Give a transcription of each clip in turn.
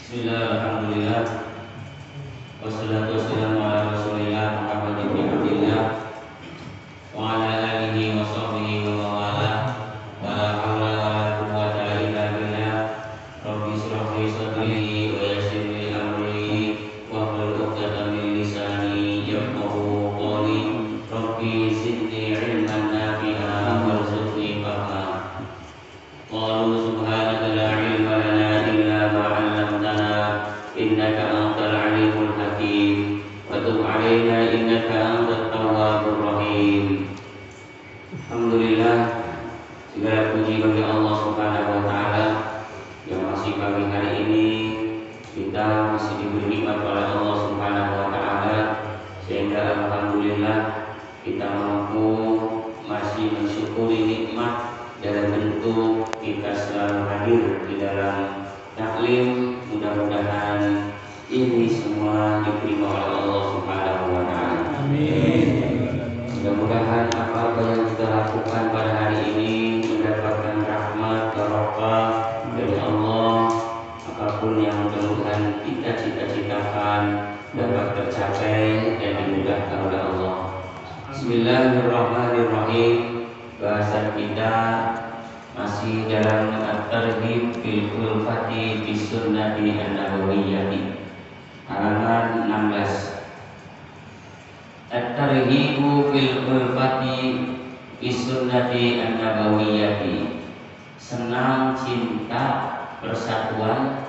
Bismillah, alhamdulillah, wassalatu wassalamu ala rasulillah Muhammad ibn Abdillah wa ala alihi wa sahbihi wa mawala wa la hawla wa la quwwata illa billah. Rabbi shrah li sadri wa yassir li amri wa hlul 'uqdatam min lisani yafqahu qawli. Rabbi zidni 'ilman nafi'a warzuqni fahma. Qalu subhanaka la 'ilma lana illa ma 'allamtana innaka antal 'alimul hakim wa tub 'alaina innaka antat tawwabur rahim. Alhamdulillah, segala puji bagi Allah Subhanahu wa taala yang masih pagi hari ini kita masih diberi nikmat oleh Allah Subhanahu wa taala, sehingga alhamdulillah kita mampu masih mensyukuri nikmat dalam bentuk kita selalu hadir di dalam taklim. Mudah-mudahan ini semua diterima oleh Allah Subhanahu wa taala. Amin. Mudah-mudahan apa yang kita lakukan pada hari ini mendapatkan rahmat barokah dari Allah. Apapun yang mudah-mudahan kita cita-citakan dapat tercapai dan dimudahkan oleh Allah. Bismillahirrahmanirrahim. Bahasan kita masih dalam at-targhib fil ulfati bis sunnati an-nabawiyyah, halaman 16. At-targhibu fil ulfati bis sunnati an-nabawiyyah, senang cinta persatuan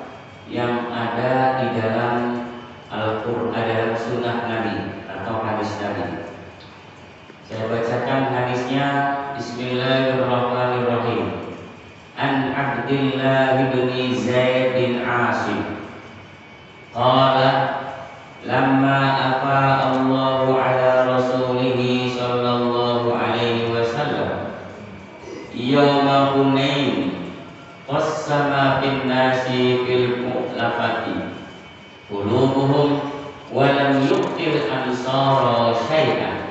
yang ada di dalam Al-Qur'an, dalam sunnah Nabi atau hadis Nabi. Saya bacakan hadisnya. Bismillahirrahmanirrahim. An Abdillah bin Zaid bin Asim qala lamma afa Allahu ala rasulih sallallahu alaihi wasallam yawma Hunain qassama bin nasi fil mu'lafati qulubuhum wa lam yuqtil ansara syai'an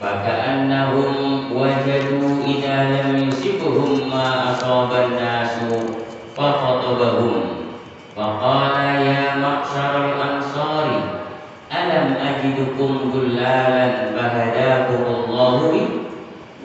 faka'annahum wajadu idza lam yusibuhum ma asaban nasu fa khatabahum faqala ya ma'syaral ansari alam ajidukum dhullalan fahadakumullahu bi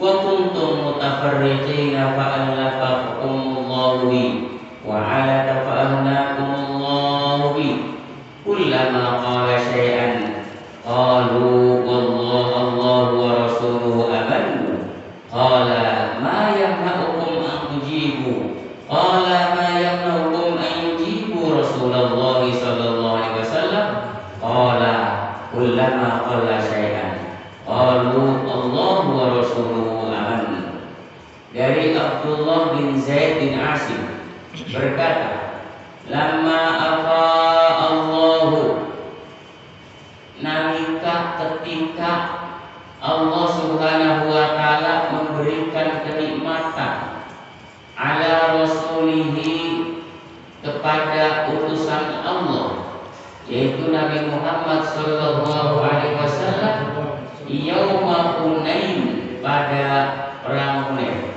wa kuntum mutafarriqina fa'alafakumullahu bi wa ala tafa'ahnakumullahu bi kullama qala syai'an qalu wallahu Allahu wa rasuluhu amannu qala ma yamna'ukum an tujibu qala ma yamna'ukum an yujibu Rasulullah sallallahu alaihi wasallam qala kullama qala syai'an qalu Allahu wa rasuluhu amannu. Dari Abdullah bin Zaid bin Asim berkata, lamma afa Allahu, nalika ketika Allah Subhanahu wa taala memberikan kenikmatan ala rasulihi kepada utusan Allah, yaitu Nabi Muhammad sallallahu alaihi wasallam, yauma Hunain, pada perang Hunain.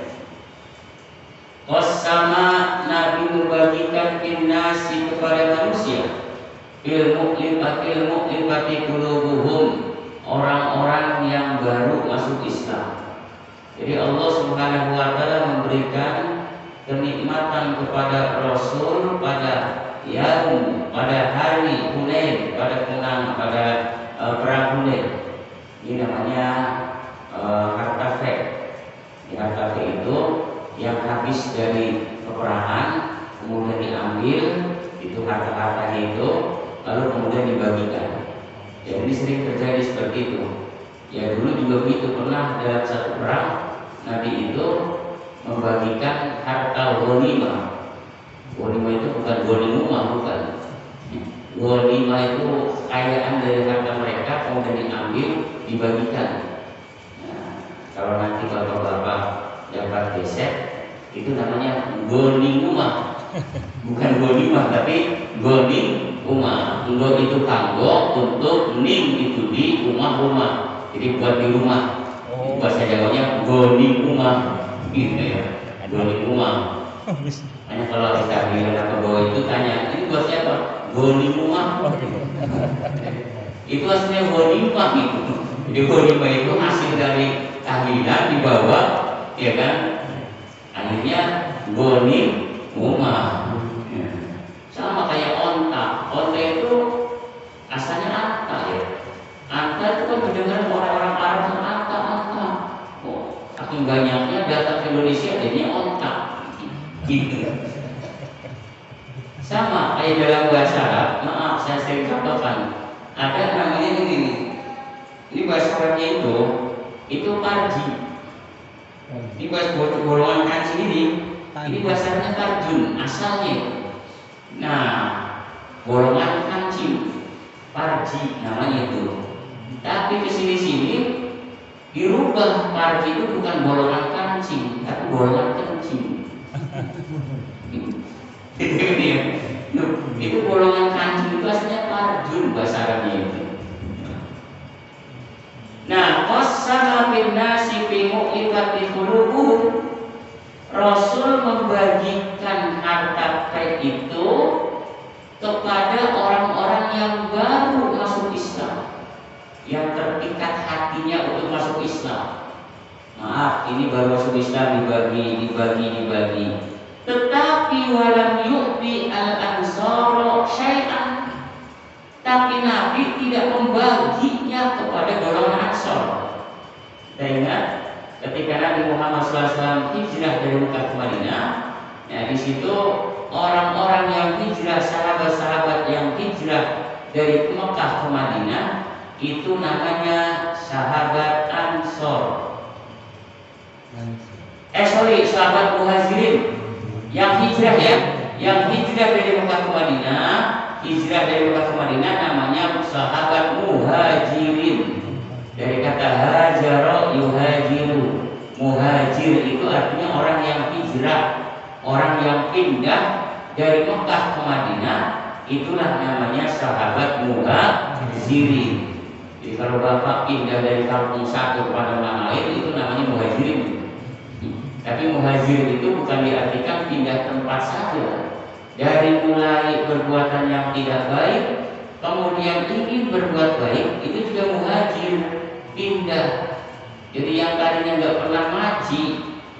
Qassama, Nabi membagikan kinnasi kepada manusia ilmu lipati qulubuhum, orang-orang yang baru masuk Islam. Jadi Allah Subhanahu wa taala memberikan kenikmatan kepada Rasul pada pada hari Hunain, pada perang Hunain. Ini namanya harta fe. Harta fe itu yang habis dari peperangan kemudian diambil, itu harta-hartanya itu lalu kemudian dibagikan. Ya, ini sering terjadi seperti itu. Ya, dulu juga begitu, pernah dalam satu perang Nabi itu membagikan harta ghanimah. Ghanimah itu bukan ghanimah, bukan. Ghanimah itu kekayaan dari harta mereka kemudian diambil, dibagikan. Nah, kalau nanti bapak-bapak dapat gesek, itu namanya ghanimah. Bukan ghanimah, tapi ghanimah. Nggo itu kanggo, untuk ning itu di rumah-rumah. Jadi buat di rumah. Bahasa Jawanya ghanimah. Gitu ya. Ghanimah. Hanya kalau kita bilang ke bawah itu tanya, ini buat siapa? Ghanimah. Itu aslinya ghanimah itu. Jadi ghanimah itu hasil dari tahlilan dibawa, ya kan? Akhirnya ghanimah. Sama kayak onta. Onta itu asalnya anta ya. Anta itu kan mendengar orang-orang Arab yang anta. Oh, saking banyaknya datang ke Indonesia jadinya onta. Gitu. Sama kayak dalam bahasa Arab, maaf saya sering contohkan. Ada namanya ini. Ini bahasa Arabnya itu tarji. Ini bahasa golongan kanji ini. Ini bahasanya tarjun asalnya. Nah, golongan kancing, parji namanya itu. Tapi kesini-sini dirubah, parji itu bukan golongan kancing, tapi golongan kencing. Itu golongan kancing itu aslinya parjun bahasa Arabnya itu. Nah, qassama bin nasi fi mu'ibati qulubuhum. Rasul membagikan harta fek itu kepada orang-orang yang baru masuk Islam, yang terpikat hatinya untuk masuk Islam. Maaf, ini baru masuk Islam dibagi. Tetapi walam yu'ti al-ansara syai'an. Tapi Nabi tidak membaginya kepada golongan Ansor. Kita ingat ketika Nabi Muhammad SAW hijrah dari Mekah ke Madinah, ya di situ orang-orang yang hijrah, sahabat-sahabat yang hijrah dari Mekah ke Madinah itu namanya sahabat Ansor. Sahabat Muhajirin yang hijrah ya, yang hijrah dari Mekah ke Madinah, namanya sahabat Muhajirin. Dari kata hajara yuhajiru. Muhajir itu artinya orang yang hijrah, orang yang pindah dari Mekah ke Madinah, itulah namanya sahabat Muhajirin. Jadi kalau Bapak pindah dari kampung satu kepada yang lain, itu namanya Muhajirin. Tapi Muhajirin itu bukan diartikan pindah tempat saja. Dari mulai perbuatan yang tidak baik, kemudian ingin berbuat baik, itu juga muhajir, pindah. Jadi yang tadinya nggak pernah ngaji,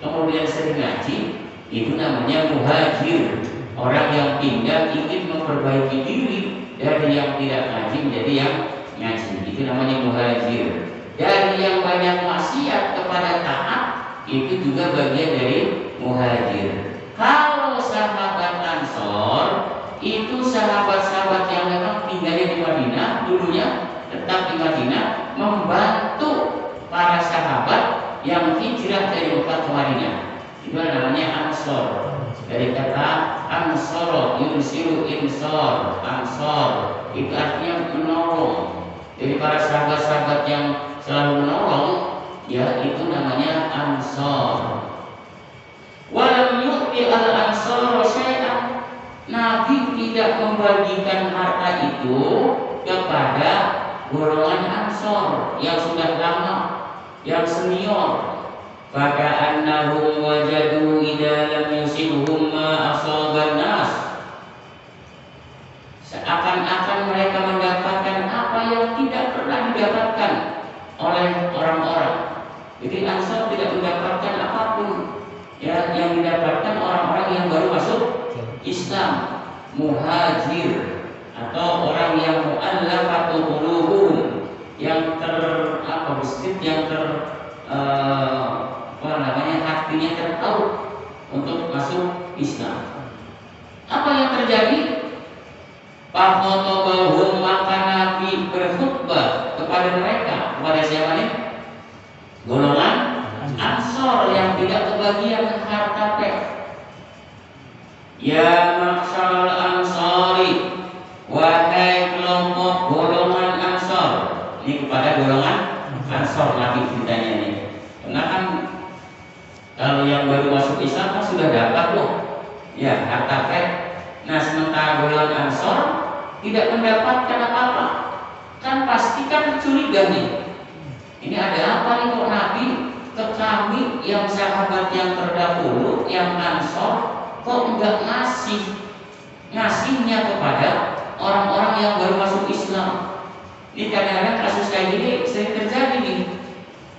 kemudian sering ngaji, itu namanya muhajir. Orang yang pindah ingin memperbaiki diri dari yang tidak ngaji menjadi yang ngaji, itu namanya muhajir. Dari yang banyak maksiat kepada taat, itu juga bagian dari muhajir. Kalau sahabat Ansor itu sahabat-sahabat yang memang tinggalnya di Madinah, dulunya tetap di Madinah, membantu para sahabat yang hijrah dari Mekah ke Madinah. Itu namanya Ansor. Dari kata Ansor, yunsiru insor, Ansor itu artinya menolong. Jadi para sahabat-sahabat yang selalu menolong, ya itu namanya Ansor. Walam yu'ti al-ansar syai'an. Nabi tidak membagikan harta itu kepada golongan Ansor yang sudah lama, yang senior. Faka'annahum wajadu idza lam yusibhum ma asaban nas. Seakan-akan mereka mendapatkan apa yang tidak pernah didapatkan oleh orang-orang. Jadi Ansor tidak mendapatkan apapun. Ya, yang didapatkan orang-orang yang baru masuk Islam, muhajir atau orang yang mu'allafatul qulubuhum, yang hatinya tertaut untuk masuk Islam. Apa yang terjadi? Fakhotobahum, maka Nabi berkhutbah kepada mereka. Kepada siapa nih? Golongan Ansor yang tidak kebagian harta fek. Ya maksal Ansori, wahai kelompok golongan Ansor. Ini kepada golongan Ansor Nabi ceritanya ini. Karena kan kalau yang baru masuk Islam kan sudah dapat loh, ya harta fek. Nah sementara golongan Ansor tidak mendapatkan apa-apa, kan pasti kan curiga nih. Ini ada apa nih kok Nabi ke kami yang sahabat yang terdahulu, yang Ansor, kok enggak ngasihnya kepada orang-orang yang baru masuk Islam. Ini kadang-kadang kasus kayak gini sering terjadi nih.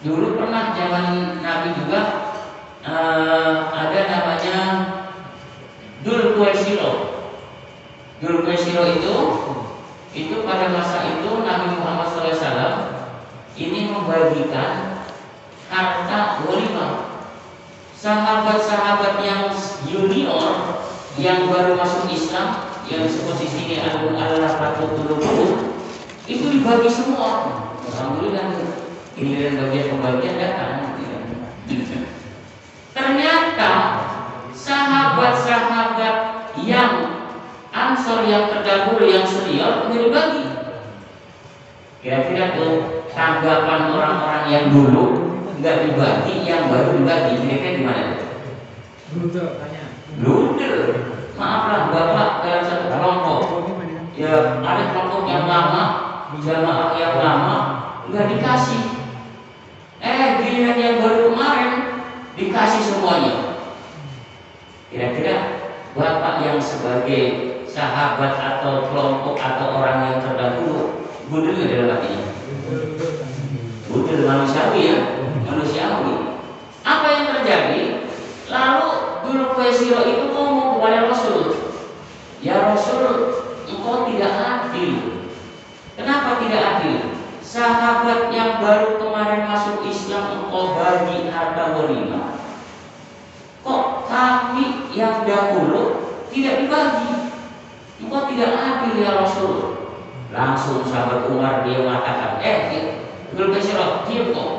Dulu pernah zaman Nabi juga ada namanya Dzul Qaisiro. Dzul Qaisiro itu pada masa itu Nabi Muhammad SAW ini membagikan harta ghanimah. Sahabat-sahabat yang junior yang baru masuk Islam yang disebut di sini al-Fatihah itu dibagi semua. Alhamdulillah ini bagian pembagian datang. Ternyata sahabat-sahabat yang Ansor yang terdahulu yang senior tidak dibagi. Kira-kira tuh tanggapan orang-orang yang dulu nggak dibagi, yang baru dibagi, kira-kira gimana? Blunder. Maaflah Bapak dalam satu kelompok. Ya ada kelompok yang lama, jamaah yang lama nggak dikasih. Giliran yang baru kemarin dikasih semuanya. Kira-kira Bapak yang sebagai sahabat atau kelompok atau orang yang terdahulu blunder nggak dalam hatinya? Blunder manusiawi ya, manusiawi. Apa yang terjadi? Lalu Dzul Qaisiro itu ngomong kepada Rasul, ya Rasul, engkau tidak adil. Kenapa tidak adil? Sahabat yang baru kemarin masuk Islam engkau bagi harta ghanimah, kok kami yang dahulu tidak dibagi? Engkau tidak adil ya Rasul. Langsung sahabat Umar dia mengatakan, Dzul Qaisiro, diam kok,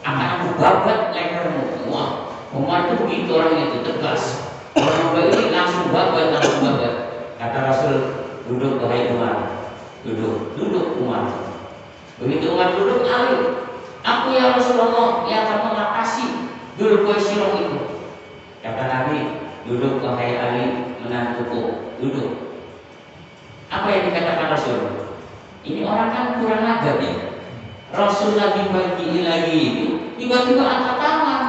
akan aku babat lehermu. Wah, Umar itu begitu orang itu tegas. Orang ini langsung babat. Kata Rasul, duduk wahai Umar, duduk Umar. Begitu Umar duduk, aku ya Rasulullah yang akan mengatasi Dzul Qaisiro itu. Kata Nabi, duduk wahai Ali menantuku, duduk. Apa yang dikatakan Rasul? Ini orang kan kurang adab ya. Rasul lagi bagi lagi ini, tiba-tiba angkat tangan.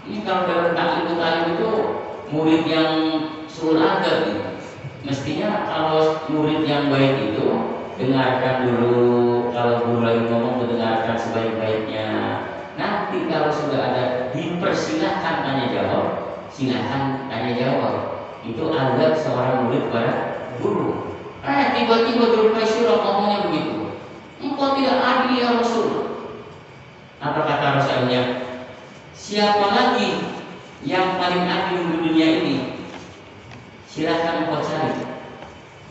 Ini kalau dalam taklim itu murid yang sul adab gitu. Mestinya kalau murid yang baik itu dengarkan dulu, kalau guru lagi ngomong dengarkan sebaik-baiknya. Nanti kalau sudah ada dipersilahkan tanya jawab, silahkan tanya jawab. Itu adab seorang murid pada guru. Tiba-tiba Dzul Qaisiro ngomongnya begitu. Engkau tidak adil ya Rasul. Apa kata Rasulnya? Siapa lagi yang paling adil di dunia ini? Silahkan engkau cari.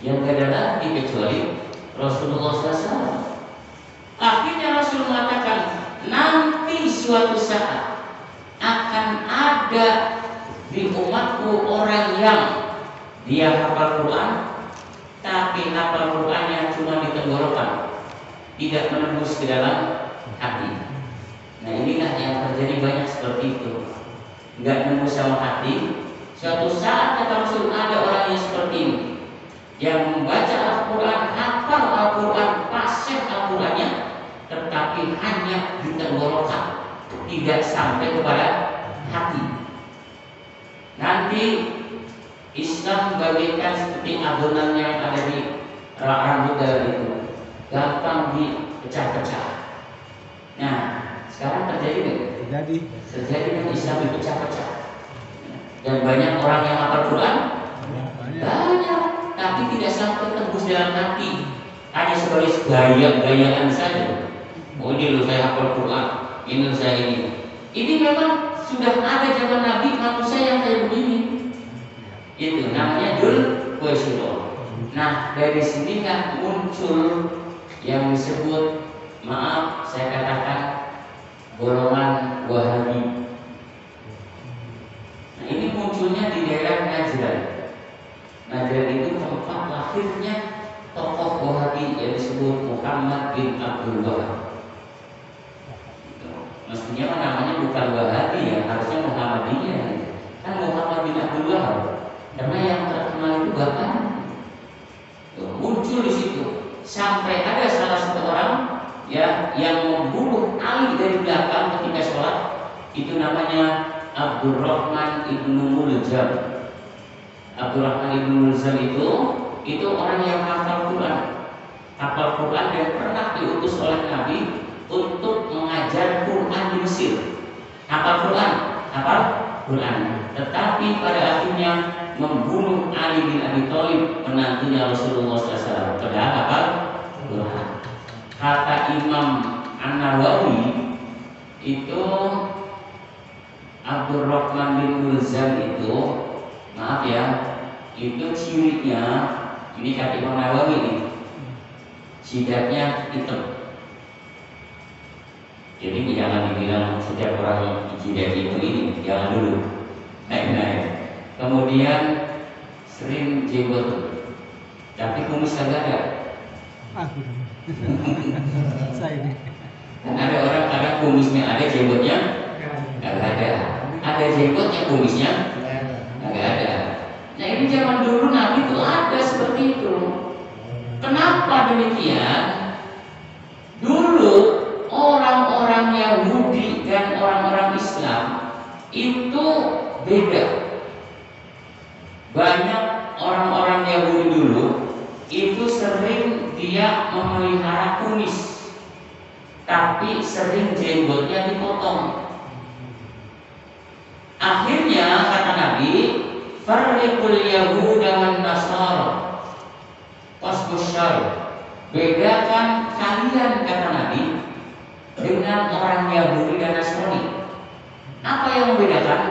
Yang tidak ada lagi kecuali Rasulullah SAW. Akhirnya Rasul mengatakan, nanti suatu saat akan ada di umatku orang yang dia hafal Quran, tapi hafal Qurannya cuma di tenggorokan, tidak menembus ke dalam hati. Nah inilah yang terjadi banyak seperti itu, nggak menembus sama hati. Suatu saat kata Rasul ada orang yang seperti ini, yang membaca Al-Quran, hafal Al-Quran, fasih Al-Qurannya, tetapi hanya di tenggorokan, tidak sampai kepada hati. Nanti Islam bagaikan seperti adonan yang ada di rambut itu, gampang dipecah-pecah. Nah, sekarang terjadi nggak? Terjadi kan Islam dipecah-pecah. Dan banyak orang yang hafal Quran, banyak, tapi tidak sampai tembus dalam hati, hanya sebagai gaya-gayaan saja. Oh ini loh saya hafal Quran, ini loh saya ini. Ini memang sudah ada zaman Nabi manusia yang kayak begini. Itu namanya Dzul Qaisiro. Nah dari sini kan muncul yang disebut, maaf saya katakan, golongan Wahabi. Nah ini munculnya di daerah Najran. Najran itu tempat lahirnya tokoh Wahabi yang disebut Muhammad bin Abdul Wahab. Mestinya namanya bukan Wahabi ya, harusnya Muhammadiyah. Kan Muhammad bin Abdul Wahab. Karena yang terkenal itu bapaknya. Muncul di situ. Sampai ada salah satu orang ya yang membunuh Ali dari belakang ketika sholat. Itu namanya Abdurrahman ibnu Muljam. Abdurrahman bin Mulzam itu orang yang hafal Quran. Hafal Quran dan pernah diutus oleh Nabi untuk mengajar Quran di Mesir. Hafal Quran. Tetapi pada akhirnya membunuh Ali bin Abi Thalib, menantunya Rasulullah SAW. Padahal hafal Quran. Kata Imam An-Nawawi itu Abdurrahman bin Mulzam itu, maaf ya, itu cirinya, ini kata Imam Nawawi nih, jidatnya hitam. Jadi jangan dibilang setiap orang jidat itu ini, jangan dulu. Naik. Kemudian sering jenggot, tapi kumis kagak ada. Saya. Dan ada orang kadang kumisnya ada, jenggotnya kagak ada. Ada jenggotnya, kumisnya kagak ada. Nah ini zaman dulu Nabi itu ada seperti itu. Kenapa demikian? Dulu orang-orang Yahudi dan orang-orang Islam itu beda. Banyak orang-orang Yahudi dulu itu sering dia memelihara kumis, tapi sering jenggotnya dipotong. Akhirnya kata Nabi, farriqul yahuda wan nasara wasbusyar, bedakan kalian, kata Nabi, dengan orang Yahudi dan Nasrani. Apa yang membedakan?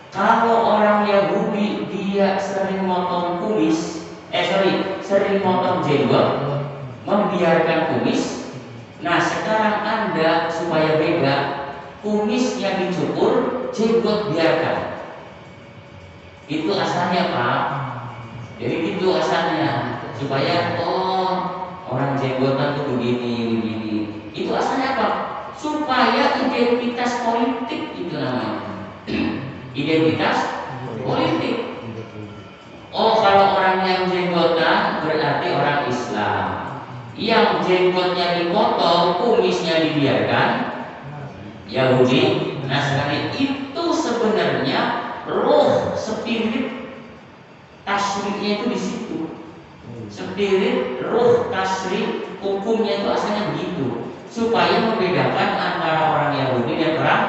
Kalau orang Yahudi dia sering motong kumis, sering motong jenggot, membiarkan kumis. Nah sekarang Anda supaya beda, kumisnya dicukur, jenggot biarkan. Itu asalnya Pak. Jadi itu asalnya, supaya orang jenggotan tuh begini. Itu asalnya apa? Supaya identitas politik itu namanya. Identitas politik. Kalau orang yang jenggotan berarti orang Islam. Yang jenggotnya dipotong, kumisnya dibiarkan, Yahudi, Nasrani. Itu sebenarnya roh spirit tasyriknya itu di situ. Spirit roh tasrik hukumnya itu asalnya begitu, supaya membedakan antara orang Yahudi dan orang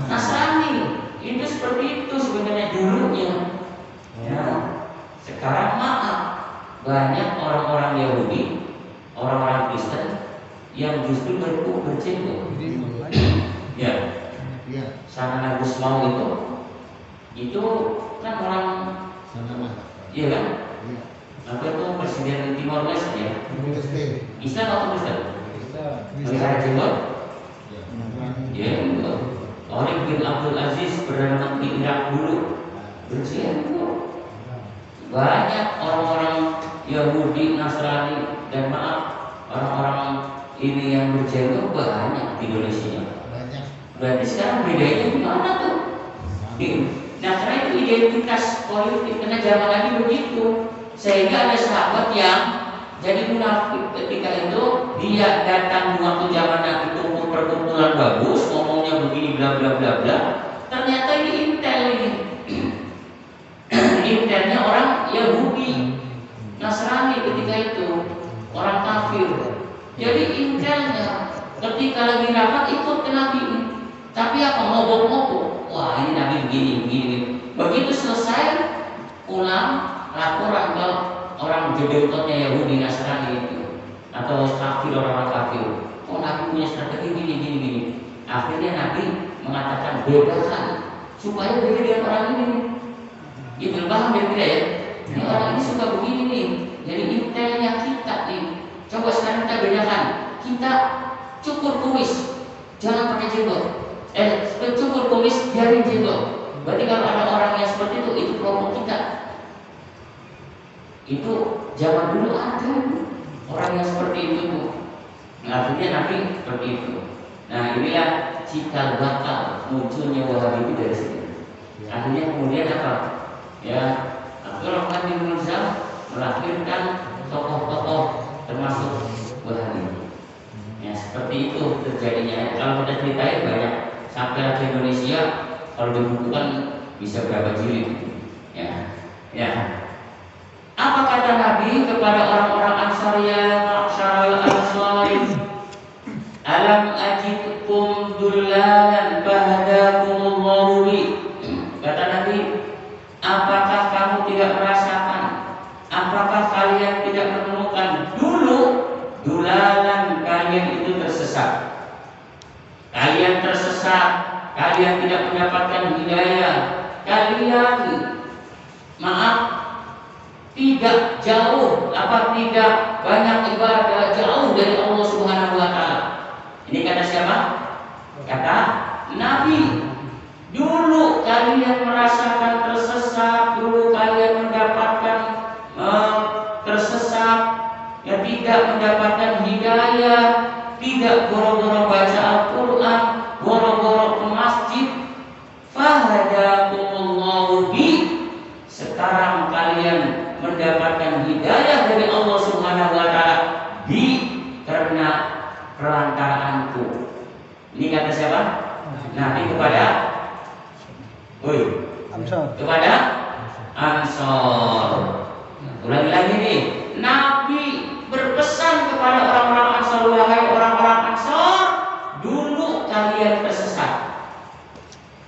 Nasrani. Itu seperti itu sebenarnya dulunya. Ya. Sekarang maaf, banyak orang-orang Yahudi, orang-orang Kristen yang justru berjenggot. Ya. Sana Gus Mau itu kan orang, iya kan? Apa itu presiden Timor Leste ya? Islam atau Kristen? Melihara jenggot? Ya, Tariq bin Abdul Aziz, Perdana Menteri Irak dulu, berjenggot. Banyak orang-orang Yahudi, Nasrani, dan maaf, orang-orang ini yang berjenggot banyak di Indonesia. Berarti sekarang bedanya gimana tuh? Nah karena itu identitas politik, karena zaman lagi begitu. Sehingga ada sahabat yang jadi munafik ketika itu, dia datang di waktu zaman Nabi kumpul perkumpulan bagus, ngomongnya begini bla bla bla bla. Ternyata ini intel ini. Intelnya orang Yahudi, Nasrani ketika itu, orang kafir. Jadi intelnya ketika lagi rapat ikut ke Nabi, tapi apa, ngobok-ngobok. Wah ini Nabi begini. Begitu selesai pulang, laporan ke orang jedotnya Yahudi Nasrani itu, atau kafir, orang kafir. Nabi punya strategi gini. Akhirnya Nabi mengatakan bedakan supaya beda dengan orang ini. Itu paham beda ya? Ini orang ini suka begini nih. Jadi intelnya kita nih. Coba sekarang kita bedakan. Kita cukur kumis, jangan pakai jenggot. Cukur kumis, biarin jenggot. Berarti kalau ada orang yang seperti itu kelompok kita. Itu zaman dulu ada orang yang seperti itu. Nah, akhirnya Nabi seperti itu. Nah inilah cikal bakal munculnya Wahabi dari sini. Akhirnya kemudian apa? Ya, Abdurrahman bin Mulzam melahirkan tokoh-tokoh termasuk Wahabi. Ya seperti itu terjadinya. Kalau kita ceritain banyak, sampai ke Indonesia kalau dibukukan bisa berapa jilid. Ya. Apa kata Nabi kepada orang-orang Ansar, ya ma'syaral ansari, alam ajidkum dullalan fahadakumullahu bi. Kata Nabi, apakah kamu tidak merasakan, apakah kalian tidak menemukan dulu dulalan kalian itu tersesat, kalian tersesat, kalian tidak mendapatkan hidayah, kalian tidak jauh, tidak banyak ibadah, jauh dari Allah Subhanahu wa taala. Ini kata siapa? Kata Nabi. Dulu kalian merasakan tersesat, dulu kalian mendapatkan tersesat, ya tidak mendapatkan hidayah, tidak boro-boro baca Al-Quran, boro-boro ke masjid. Fahadakumullahu bi. Sekarang kalian mendapatkan hidayah dari Allah Subhanahu wa taala karena perantaraanku. Ini kata siapa? Nabi kepada kepada Ansor. Ulangi lagi nih. Nabi berpesan kepada orang-orang Ansor, wahai orang-orang Ansor, dulu kalian tersesat,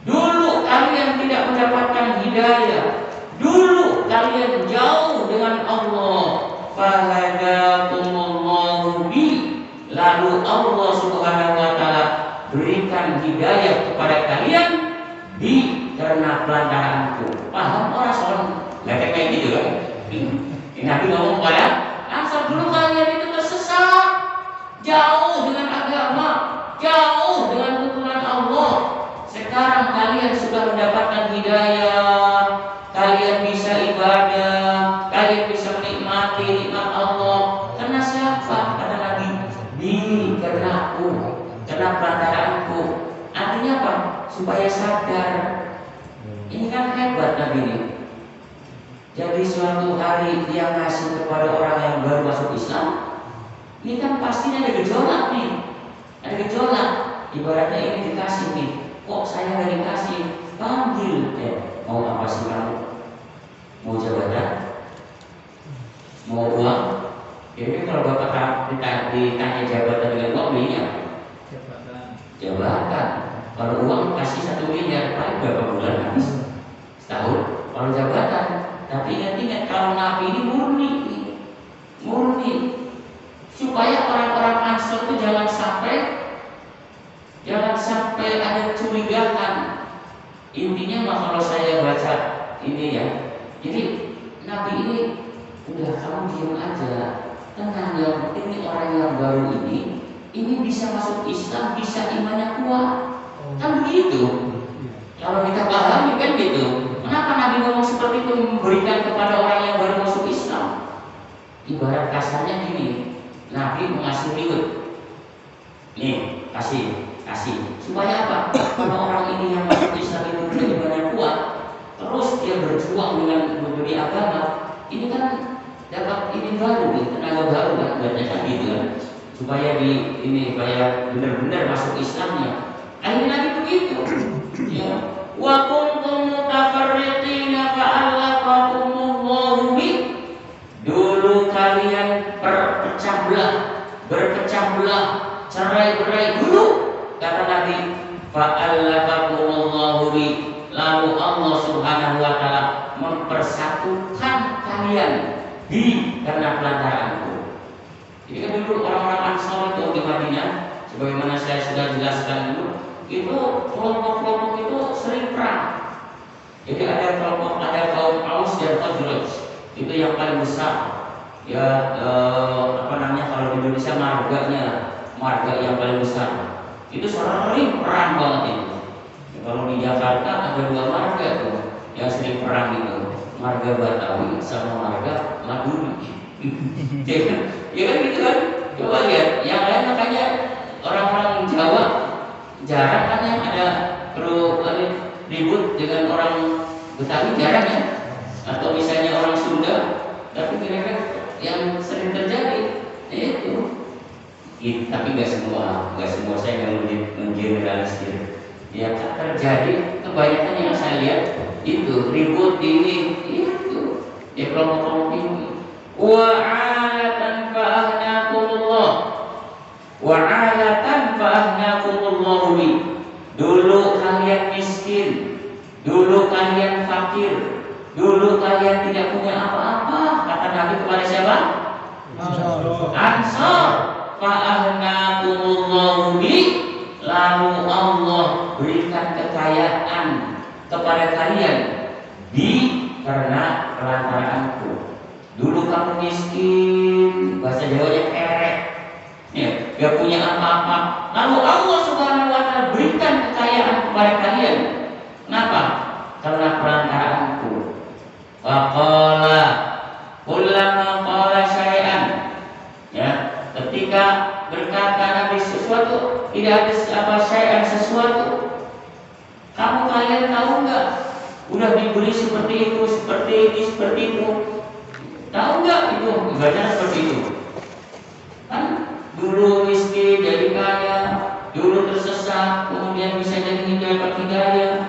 dulu kalian tidak mendapatkan hidayah, dulu kalian jauh dengan Allah. Fahadakumullahu bi. Lalu Allah Subhanahu wa taala berikan hidayah kepada kalian karena pelantaranku. Paham orang soal? Enggak kayak gitu kan? Ini Nabi ngomong kepada Ansar, dulu kalian itu tersesat, jauh dengan agama, jauh dengan tuntunan Allah. Sekarang kalian sudah mendapatkan hidayah, kalian bisa ibadah, kalian bisa menikmati nikmat Allah. Karena siapa? Kata Nabi, karena aku, karena pelantaranku. Artinya apa? Supaya sadar. Ini kan hebat Nabi ini. Jadi suatu hari dia ngasih kepada orang yang baru masuk Islam. Ini kan pastinya ada gejolak nih, ada gejolak. Ibaratnya ini dikasih nih, kok saya nggak dikasih? Panggil, mau apa sih kamu? Mau jabatan? Mau uang? Jadi kalau bapak ditanya jabatan dengan uang, ini jabatan. Kalau uang kasih 1 miliar, paling berapa bulan habis? Setahun. Kalau jabatan, tapi ingat-ingat kalau Nabi ini murni, supaya orang-orang Ansor itu jangan sampai ada curigaan. Intinya mah kalau saya baca ini ya, jadi Nabi ini udah, kamu diam aja, tenang, yang penting ini orang yang baru ini bisa masuk Islam, bisa imannya kuat. Kan begitu. Kalau kita pahami kan gitu. Kenapa Nabi ngomong seperti itu, memberikan kepada orang yang baru masuk Islam? Ibarat kasarnya gini, Nabi mengasih riwet. Nih, kasih. Supaya apa? Kalau orang ini yang masuk Islam itu punya imannya kuat, terus dia berjuang dengan berbagai agama, ini kan dapat ini baru, tenaga baru kan, kan gitu kan. Supaya supaya benar-benar masuk Islamnya. Akhirnya Nabi begitu. Ya. Wa kuntum mutafarriqina fa'allaqakumullahu bi. Dulu kalian berpecah belah, cerai-berai dulu. Kata Nabi, fa'allaqakumullahu bi. Lalu Allah Subhanahu wa taala mempersatukan kalian karena pelantaranku. Jadi kan dulu orang-orang Ansar itu di Madinah, sebagaimana saya sudah jelaskan dulu, itu kelompok-kelompok itu sering perang. Jadi ada kaum Aus dan Khazraj, itu yang paling besar. Ya kalau di Indonesia marga yang paling besar. Itu sering perang banget itu. Ya, kalau di Jakarta ada 2 marga tuh yang sering perang itu, marga Batawi sama marga Maduri. Ya kan gitu kan? Coba lihat, yang lain makanya orang-orang Jawa jarang kan yang ada perlu ribut dengan orang Betawi, jarang ya. Atau misalnya orang Sunda, tapi kira-kira yang sering terjadi itu. Tapi nggak semua saya yang mengeneralisir. Ya terjadi kebanyakan yang saya lihat itu ribut ini itu. ya kelompok-kelompok ini. Wa'alatan fa'ahnakumullah, wa'alatan fa'ahnakumullah bi. Dulu kalian miskin, dulu kalian fakir, dulu kalian tidak punya apa-apa. Kata Nabi kepada siapa? Ansor. Fa'ahnakumullah bi, lalu Allah berikan kekayaan kepada kalian karena pelantaraanku. Dulu kamu miskin, bahasa Jawanya kerek, ya, gak punya apa-apa. Lalu Allah Subhanahu wa Ta'ala berikan kekayaan kepada kalian. Kenapa? Karena pelantaraanku. Faqala kullama qala syai'an, ya, ketika berkata Nabi sesuatu, tidak ada apa syai'an sesuatu. Kalian tahu nggak? Udah diberi seperti itu, seperti ini, seperti itu. Tahu nggak itu ibadah seperti itu? Kan dulu miskin jadi kaya, dulu tersesat, kemudian bisa jadi hidayah.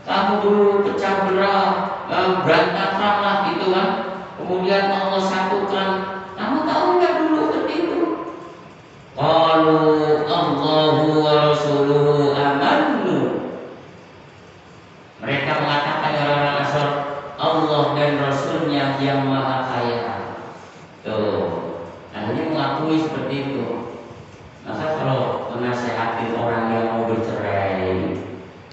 Kamu dulu pecah belah, berantakan lah gitu kan. Kemudian Allah satukan. Kamu tahu nggak dulu seperti itu? Qalu Allahu wa rasuluhu amannu. Mereka mengatakan orang-orang Ansor, Allah dan Rasulnya yang maha kaya. Tuh, akhirnya mengakui seperti itu. Maka kalau menasehati orang yang mau bercerai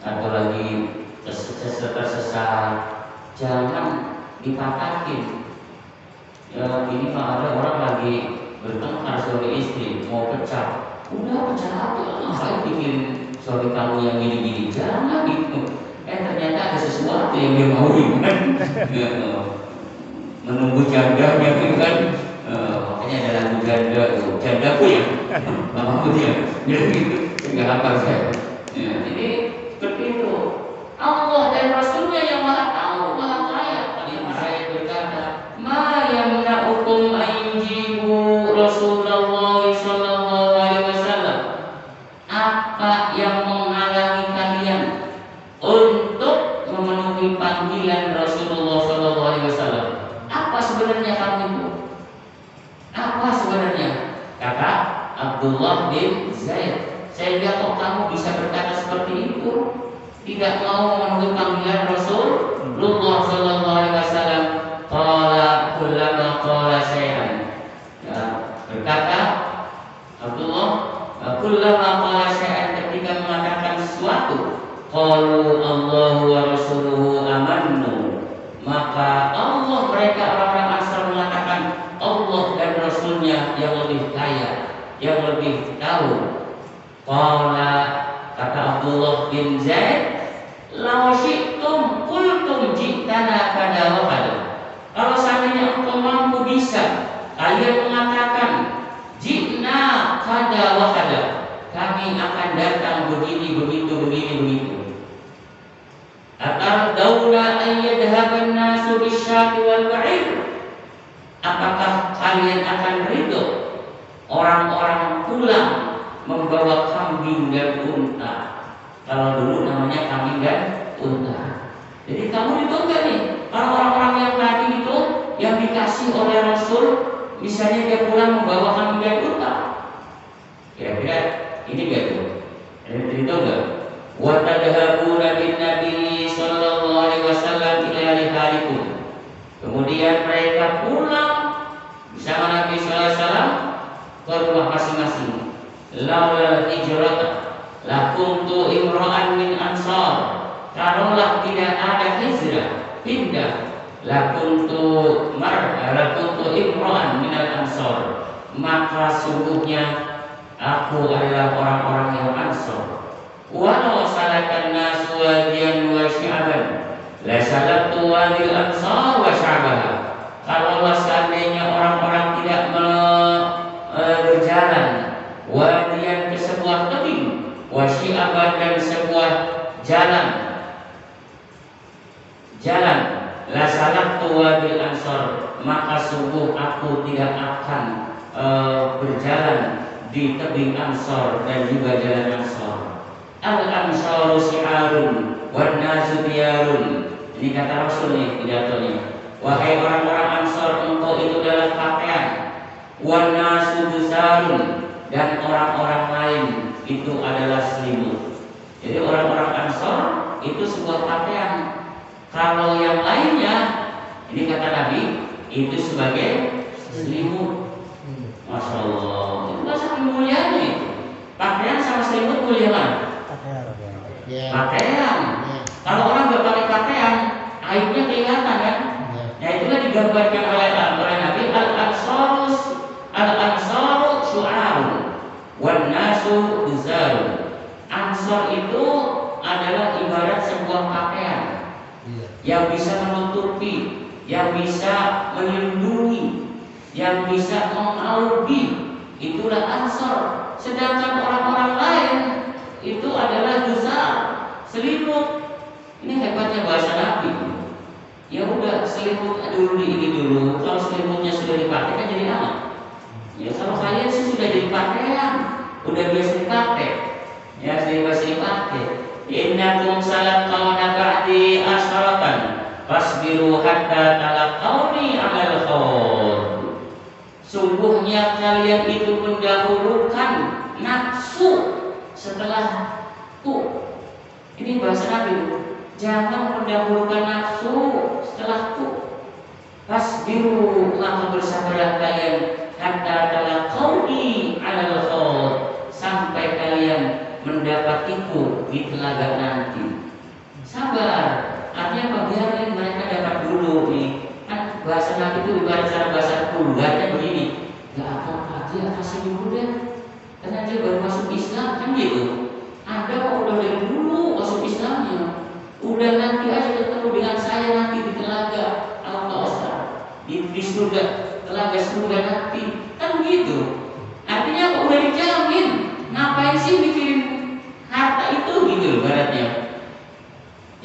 atau lagi tersesat, jangan dipatahin. Ya, ini mah ada orang lagi bertengkar suami istri mau pecah. Udah pecah aja, ngapain bikin suami kamu yang gini-gini? Jangan gitu. Ternyata ada sesuatu yang dia mau kan. Menunggu jandanya kan. Makanya ada lagu janda tuh. Jandaku ya. Mamaku dia. Jadi gitu. Enggak hafal saya. Ya, jadi seperti itu. Allah dan Rasulnya yang maha tahu, maha kaya. Tadi saya berkata, ma yamna'ukum ayujibu Rasulullah sallallahu alaihi wasallam. Apa yang menghalangi kalian untuk memenuhi panggilan Rasulullah sallallahu alaihi wasallam? Apa sebenarnya kamu itu? Apa sebenarnya? Kata Abdullah bin Zaid, saya lihat kok kamu bisa berkata seperti itu, tidak mau memenuhi panggilan Rasulullah sallallahu alaihi wasallam. Qala kullama qala syai'an. Ya, berkata Abdullah, kullama qala syai'an, ketika mengatakan sesuatu, qalu Allahu wa rasuluhu amannu, maka Allah, mereka orang-orang Ansar mengatakan Allah dan Rasulnya yang lebih kaya, yang lebih tahu. Qala, kata Abdullah bin Zaid, law syi'tum qultum ji'tana kada wa kada. Kalau seandainya engkau mampu bisa, kalian mengatakan ji'na kada wa kada, kami akan datang begini, begitu. Atardawna ayyadhaban nasu bisyati wal ba'ir. Apakah kalian akan ridho orang-orang pulang membawa kambing dan unta? Kalau dulu namanya kambing dan unta. Jadi kamu ridho enggak nih? Kalau orang-orang yang tadi itu yang dikasih oleh Rasul, misalnya dia pulang membawa kambing dan unta, kira-kira ini enggak tuh? Ridho enggak? Wa tadhabuna bin Nabi sallallahu alaihi wasallam ila rihalikum. Kemudian mereka pulang bersama Nabi sallallahu alaihi wasallam ke rumah masing-masing. Laula hijrat la kuntu imra'an min ansar. Kalaulah tidak ada hijrah, pindah, la kuntu imra'an min ansar, maka sungguhnya aku adalah orang-orang yang Ansar. Walau salakan nasu wadiyan wa syi'aban, la salatu wadil ansar wa sya'baha. Kalau seandainya orang-orang tidak berjalan wadiyan ke sebuah tebing, wa syi'aban, dan sebuah jalan, la salatu wadil ansar, maka sungguh aku tidak akan berjalan di tebing Ansar dan juga jalan Ansar. Al-Ansaru si'arun wan nasu diyarun. Ini kata Rasul nih pidatonya. Wahai orang-orang Ansor, engkau itu adalah pakaian. Wan nasu busarun, dan orang-orang lain itu adalah selimut. Jadi orang-orang Ansor itu sebuah pakaian. Kalau yang lainnya, ini kata Nabi, itu sebagai selimut. Masya Allah, itu bahasa kemuliaan itu. Pakaian sama selimut mulia mana? Pakaian. Kalau orang nggak pakai pakaian, aibnya kelihatan kan? Ya itulah digambarkan oleh Nabi, al-ansaru syu'arun wan nasu buzarun. Ansor itu adalah ibarat sebuah pakaian yang bisa menutupi, yang bisa melindungi, yang bisa mengaudi. Itulah ansor. Sedangkan orang-orang lain itu adalah buzar, selimut. Ini hebatnya bahasa Nabi. Ya udah, selimut dulu ini dulu. Kalau selimutnya sudah dipakai kan jadi aman. Ya kalau kalian sih sudah jadi pakaian, udah biasa dipakai. Ya sudah biasa dipakai. Innakum salaqawna ba'di asharatan fasbiru hatta talaqawni 'alal khawd. Sungguhnya kalian itu mendahulukan nafsu setelahku. Ini bahasa Nabi. Jangan mendahulukan nafsu setelahku. Fasbiru, maka bersabarlah kalian hatta talaqawni 'alal khawd, sampai kalian mendapatiku di telaga nanti. Sabar, artinya apa? Biarin mereka dapat dulu nih. Kan bahasa Nabi itu ibarat cara bahasa keluarganya begini. Gak apa-apa, dia kasih dulu deh, karena dia baru masuk Islam kan gitu. Anda kok udah dari dulu masuk Islamnya, udah nanti aja ketemu dengan saya nanti di telaga Al-Kausar, di surga, telaga surga nanti, kan begitu. Artinya apa? Udah dijamin. Ngapain sih mikirin harta itu gitu loh baratnya.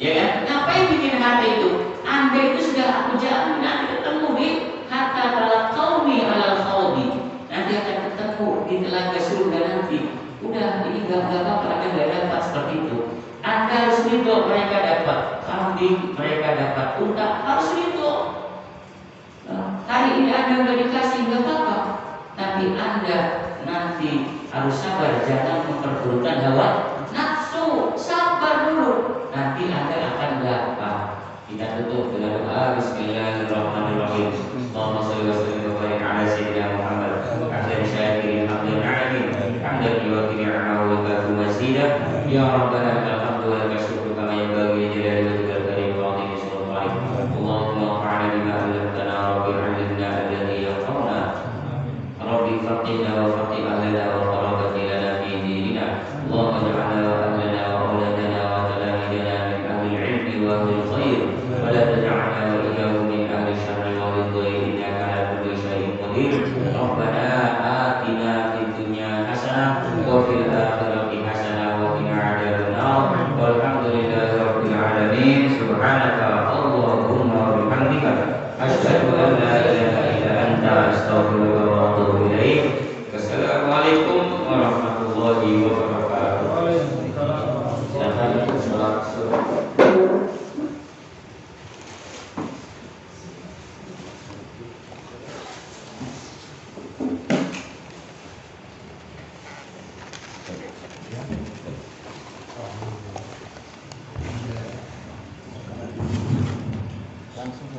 Ya kan? Ngapain bikin harta itu? Anda itu sudah aku jamin nanti ketemu di hatta talaqawni 'alal khawdi. Nanti akan ketemu di telaga surga nanti. Udah, ini gak apa-apa, Anda gak dapat seperti itu. Anda harus ridho, mereka dapat kambing, mereka dapat unta, harus ridho. Hari ini Anda gak dikasih, gak apa-apa, tapi Anda nanti harus sabar, jangan memperturutkan hawa nafsu. Sabar dulu, nanti Anda akan dapat. Kita tutup dengan doa Bismillahirrahmanirrahim. Allahumma shalli wa sallim wa barik ala sayyidina Muhammad ahlan syakirin hamdan alamin hamdan yuwafi ni'amahu wa kafu mazidah. Ya Rabbana lakal hamdu wa lakal syukru kama yanbaghi li jalali wajhikal karim wa 'azimi sultanik. Allahumma anfa'na bima 'allamtana rabbi 'allimna alladhi yanfa'una. Rabbi faqihna wa faqih ahlana wa qarabati lana fi dinina. Allahumma ij'alna wa ahlana wa auladana wa talamidana min ahli al-'ilmi wa ahli al-khair. ولا تجعلنا وإياهم من أهل الشر والضير إنك على كل شيء قدير. ربنا آتنا في الدنيا حسنة وفي الآخرة حسنة وقنا عذاب النار والحمد لله رب العالمين. سبحانك اللهم وبحمدك أشهد أن لا إله إلا أنت أستغفرك وأتوب إليك. Wassalamualaikum warahmatullahi wabarakatuh. Langsung